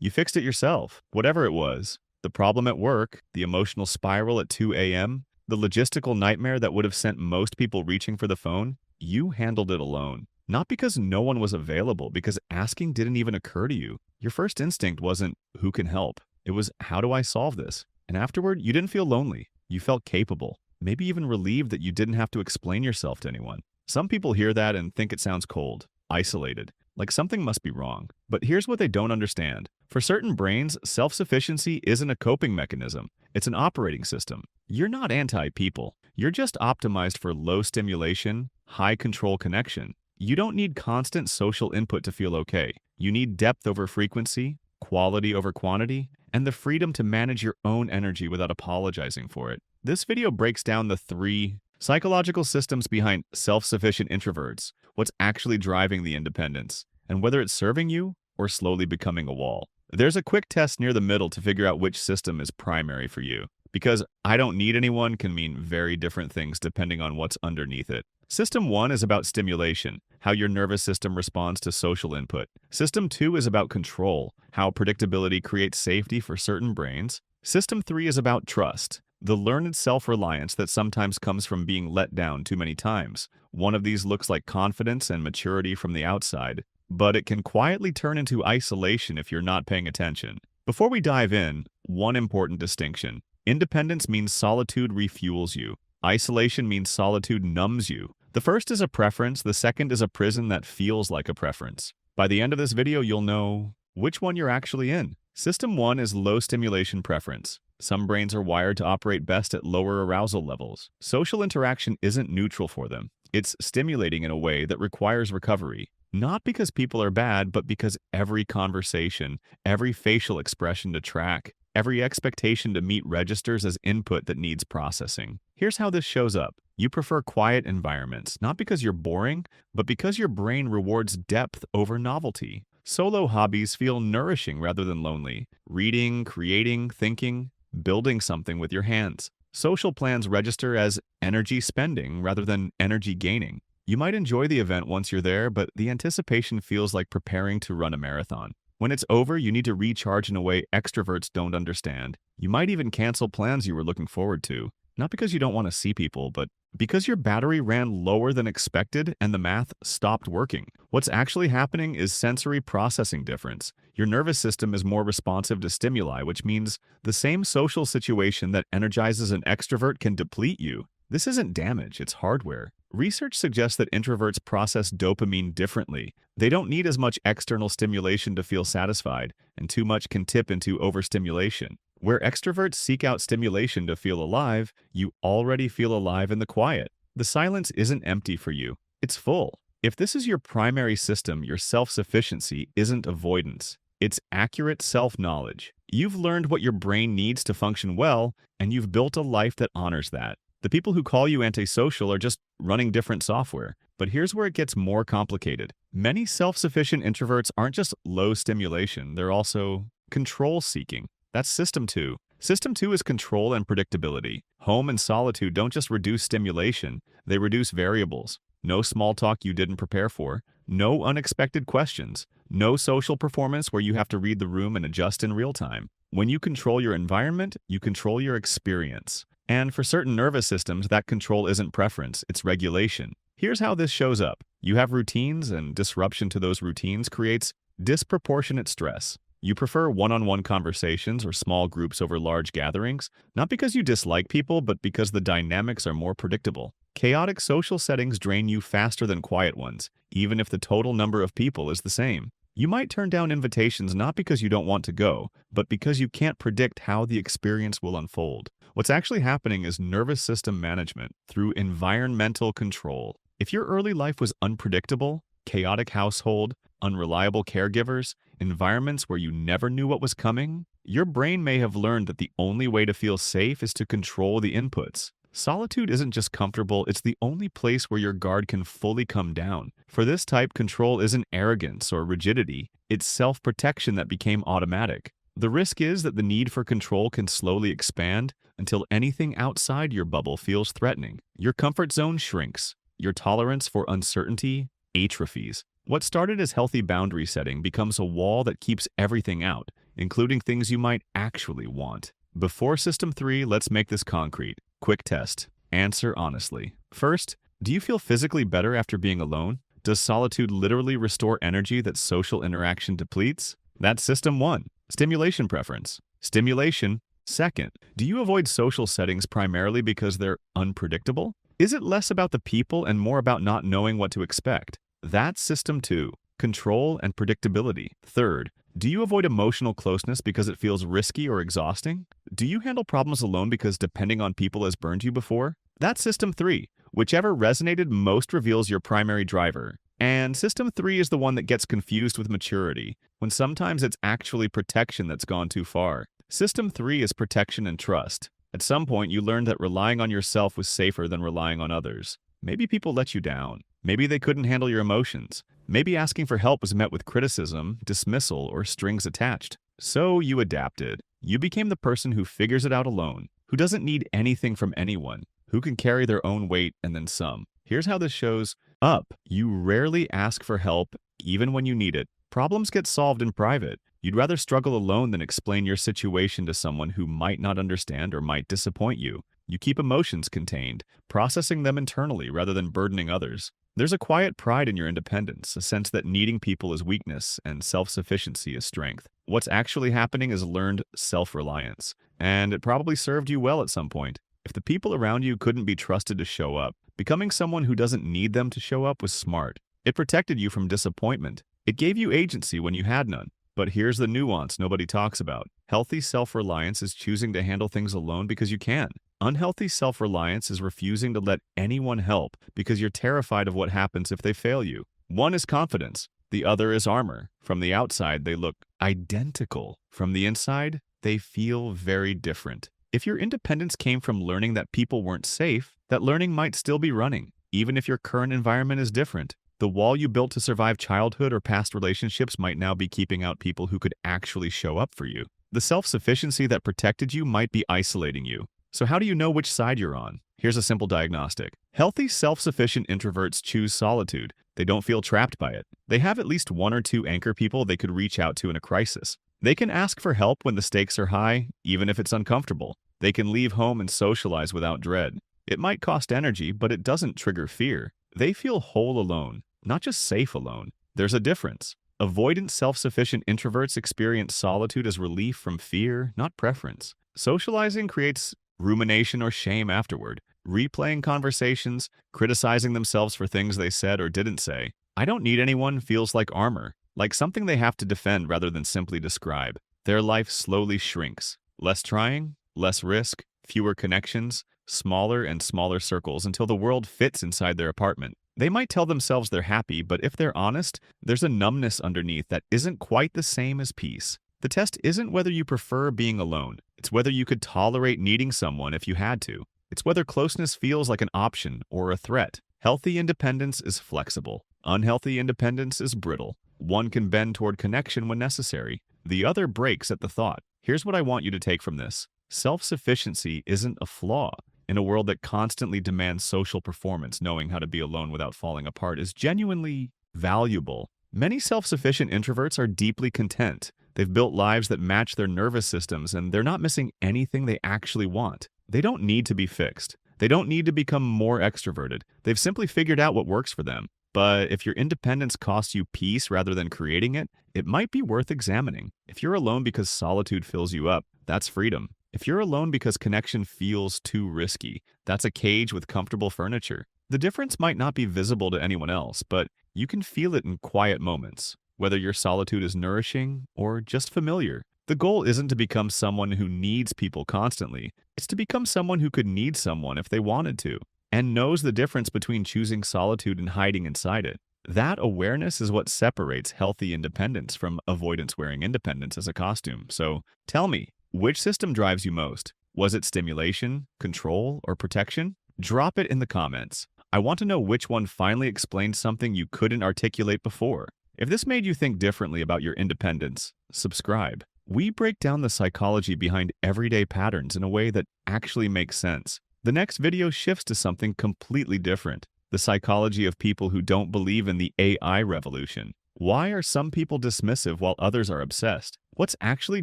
You fixed it yourself, whatever it was. The problem at work, the emotional spiral at 2 a.m., the logistical nightmare that would have sent most people reaching for the phone, you handled it alone. Not because no one was available, because asking didn't even occur to you. Your first instinct wasn't, who can help? It was, how do I solve this? And afterward, you didn't feel lonely. You felt capable, maybe even relieved that you didn't have to explain yourself to anyone. Some people hear that and think it sounds cold, isolated, like something must be wrong. But here's what they don't understand. For certain brains, self-sufficiency isn't a coping mechanism. It's an operating system. You're not anti-people. You're just optimized for low stimulation, high control connection. You don't need constant social input to feel okay. You need depth over frequency, quality over quantity, and the freedom to manage your own energy without apologizing for it. This video breaks down the 3 psychological systems behind self-sufficient introverts, what's actually driving the independence, and whether it's serving you or slowly becoming a wall. There's a quick test near the middle to figure out which system is primary for you, because I don't need anyone can mean very different things depending on what's underneath it. System 1 is about stimulation, how your nervous system responds to social input. System 2 is about control, how predictability creates safety for certain brains. System 3 is about trust, the learned self-reliance that sometimes comes from being let down too many times. One of these looks like confidence and maturity from the outside, but it can quietly turn into isolation if you're not paying attention. Before we dive in, one important distinction. Independence means solitude refuels you. Isolation means solitude numbs you. The first is a preference, the second is a prison that feels like a preference. By the end of this video, you'll know which one you're actually in. System 1 is low stimulation preference. Some brains are wired to operate best at lower arousal levels. Social interaction isn't neutral for them. It's stimulating in a way that requires recovery. Not because people are bad, but because every conversation, every facial expression to track, every expectation to meet registers as input that needs processing. Here's how this shows up. You prefer quiet environments, not because you're boring, but because your brain rewards depth over novelty. Solo hobbies feel nourishing rather than lonely. Reading, creating, thinking, building something with your hands. Social plans register as energy spending rather than energy gaining. You might enjoy the event once you're there, but the anticipation feels like preparing to run a marathon. When it's over, you need to recharge in a way extroverts don't understand. You might even cancel plans you were looking forward to, not because you don't want to see people, but because your battery ran lower than expected and the math stopped working. What's actually happening is sensory processing difference. Your nervous system is more responsive to stimuli, which means the same social situation that energizes an extrovert can deplete you. This isn't damage, it's hardware. Research suggests that introverts process dopamine differently. They don't need as much external stimulation to feel satisfied, and too much can tip into overstimulation. Where extroverts seek out stimulation to feel alive, you already feel alive in the quiet. The silence isn't empty for you, it's full. If this is your primary system, your self-sufficiency isn't avoidance. It's accurate self-knowledge. You've learned what your brain needs to function well, and you've built a life that honors that. The people who call you antisocial are just running different software. But here's where it gets more complicated. Many self-sufficient introverts aren't just low stimulation, they're also control-seeking. That's System 2. System 2 is control and predictability. Home and solitude don't just reduce stimulation, they reduce variables. No small talk you didn't prepare for, no unexpected questions, no social performance where you have to read the room and adjust in real time. When you control your environment, you control your experience. And for certain nervous systems, that control isn't preference, it's regulation. Here's how this shows up. You have routines, and disruption to those routines creates disproportionate stress. You prefer one-on-one conversations or small groups over large gatherings, not because you dislike people, but because the dynamics are more predictable. Chaotic social settings drain you faster than quiet ones, even if the total number of people is the same. You might turn down invitations not because you don't want to go, but because you can't predict how the experience will unfold. What's actually happening is nervous system management through environmental control. If your early life was unpredictable, chaotic household, unreliable caregivers, environments where you never knew what was coming, your brain may have learned that the only way to feel safe is to control the inputs. Solitude isn't just comfortable, it's the only place where your guard can fully come down. For this type, control isn't arrogance or rigidity, it's self-protection that became automatic. The risk is that the need for control can slowly expand until anything outside your bubble feels threatening. Your comfort zone shrinks. Your tolerance for uncertainty atrophies. What started as healthy boundary setting becomes a wall that keeps everything out, including things you might actually want. Before System 3, let's make this concrete. Quick test. Answer honestly. First, do you feel physically better after being alone? Does solitude literally restore energy that social interaction depletes? That's System 1. Stimulation preference. Stimulation. Second, do you avoid social settings primarily because they're unpredictable? Is it less about the people and more about not knowing what to expect? That's System 2. Control and predictability. Third, do you avoid emotional closeness because it feels risky or exhausting? Do you handle problems alone because depending on people has burned you before? That's System 3. Whichever resonated most reveals your primary driver. And System 3 is the one that gets confused with maturity, when sometimes it's actually protection that's gone too far. System 3 is protection and trust. At some point, you learned that relying on yourself was safer than relying on others. Maybe people let you down. Maybe they couldn't handle your emotions. Maybe asking for help was met with criticism, dismissal, or strings attached. So you adapted. You became the person who figures it out alone, who doesn't need anything from anyone, who can carry their own weight and then some. Here's how this shows up. You rarely ask for help, even when you need it. Problems get solved in private. You'd rather struggle alone than explain your situation to someone who might not understand or might disappoint you. You keep emotions contained, processing them internally rather than burdening others. There's a quiet pride in your independence, a sense that needing people is weakness and self-sufficiency is strength. What's actually happening is learned self-reliance, and it probably served you well at some point. If the people around you couldn't be trusted to show up, becoming someone who doesn't need them to show up was smart. It protected you from disappointment. It gave you agency when you had none. But here's the nuance nobody talks about. Healthy self-reliance is choosing to handle things alone because you can. Unhealthy self-reliance is refusing to let anyone help because you're terrified of what happens if they fail you. One is confidence. The other is armor. From the outside, they look identical. From the inside, they feel very different. If your independence came from learning that people weren't safe, that learning might still be running, even if your current environment is different. The wall you built to survive childhood or past relationships might now be keeping out people who could actually show up for you. The self-sufficiency that protected you might be isolating you. So how do you know which side you're on? Here's a simple diagnostic. Healthy, self-sufficient introverts choose solitude. They don't feel trapped by it. They have at least one or two anchor people they could reach out to in a crisis. They can ask for help when the stakes are high, even if it's uncomfortable. They can leave home and socialize without dread. It might cost energy, but it doesn't trigger fear. They feel whole alone, not just safe alone. There's a difference. Avoidant, self-sufficient introverts experience solitude as relief from fear, not preference. Socializing creates rumination or shame afterward, replaying conversations, criticizing themselves for things they said or didn't say. I don't need anyone feels like armor, like something they have to defend rather than simply describe. Their life slowly shrinks. Less trying, less risk, fewer connections, smaller and smaller circles until the world fits inside their apartment. They might tell themselves they're happy, but if they're honest, there's a numbness underneath that isn't quite the same as peace. The test isn't whether you prefer being alone. It's whether you could tolerate needing someone if you had to. It's whether closeness feels like an option or a threat. Healthy independence is flexible. Unhealthy independence is brittle. One can bend toward connection when necessary. The other breaks at the thought. Here's what I want you to take from this. Self-sufficiency isn't a flaw. In a world that constantly demands social performance, knowing how to be alone without falling apart is genuinely valuable. Many self-sufficient introverts are deeply content. They've built lives that match their nervous systems, and they're not missing anything they actually want. They don't need to be fixed. They don't need to become more extroverted. They've simply figured out what works for them. But if your independence costs you peace rather than creating it, it might be worth examining. If you're alone because solitude fills you up, that's freedom. If you're alone because connection feels too risky, that's a cage with comfortable furniture. The difference might not be visible to anyone else, but you can feel it in quiet moments, whether your solitude is nourishing or just familiar. The goal isn't to become someone who needs people constantly. It's to become someone who could need someone if they wanted to, and knows the difference between choosing solitude and hiding inside it. That awareness is what separates healthy independence from avoidance wearing independence as a costume. So tell me, which system drives you most? Was it stimulation, control, or protection? Drop it in the comments. I want to know which one finally explained something you couldn't articulate before. If this made you think differently about your independence, subscribe. We break down the psychology behind everyday patterns in a way that actually makes sense. The next video shifts to something completely different. The psychology of people who don't believe in the AI revolution. Why are some people dismissive while others are obsessed? What's actually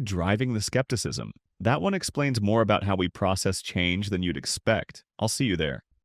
driving the skepticism? That one explains more about how we process change than you'd expect. I'll see you there.